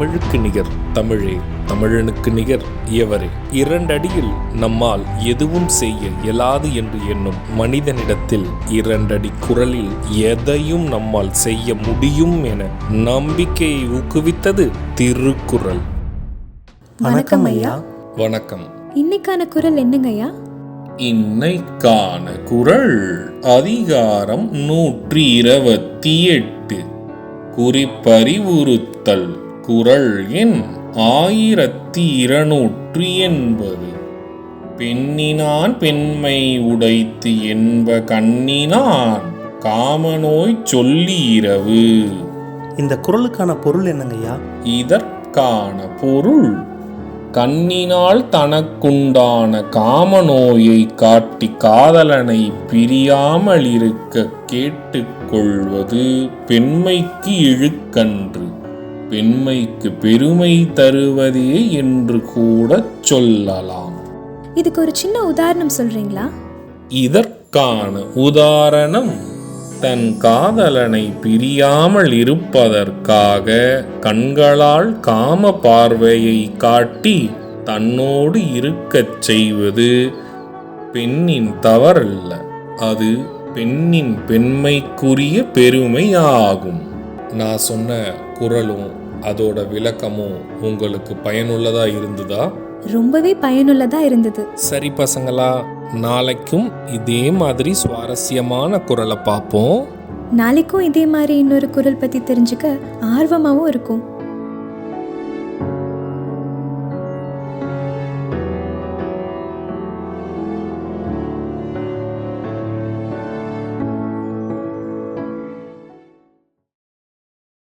தமிழுக்கு நிகர் தமிழே, தமிழனுக்கு நிகர் எவரே. 2 அடியில் நம்மால் எதுவும் செய்ய இயலாது என்று எண்ணும் மனிதனிடத்தில் 2 அடி குரலில் எதையும் நம்மால் செய்ய முடியும் என நம்பிக்கையை ஊக்குவித்தது திருக்குறள். வணக்கம் ஐயா. வணக்கம். இன்னைக்கான குறள் என்னங்க ஐயா? இன்னைக்கான குறள் அதிகாரம் 128, குறிப்பறிவுறுத்தல். குறள் எண் 1280. பெண்ணினான் பெண்மை உடைத்து என்ப கண்ணினான் காமநோய் சொல்லி இரவு. இந்த குறளுக்கான பொருள் என்னங்கய்யா? இதற்கான பொருள், கண்ணினால் தனக்குண்டான காமநோயை காட்டி காதலனை பிரியாமல் இருக்க கேட்டுக்கொள்வது பெண்மைக்கு இழுக்கன்று, பெண்மைக்கு பெருமை தருவதே என்று கூட சொல்லலாம். இதுக்கு ஒரு சின்ன உதாரணம் சொல்றீங்களா? இதற்கான உதாரணம், தன் காதலனை பிரியாமல் இருப்பதற்காக கண்களால் காம பார்வையை காட்டி தன்னோடு இருக்கச் செய்வது பெண்ணின் தவறல்ல, அது பெண்ணின் பெண்மைக்குரிய பெருமையாகும். நான் சொன்ன குறளும் அதோட விளக்கமும் உங்களுக்கு பயனுள்ளதா இருந்ததா? ரொம்பவே பயனுள்ளதா இருந்தது. சரி பசங்களா, நாளைக்கும் இதே மாதிரி சுவாரஸ்யமான குறளை பார்ப்போம். நாளைக்கும் இதே மாதிரி இன்னொரு குறள் பத்தி தெரிஞ்சுக்க ஆர்வமாவும் இருக்கும்.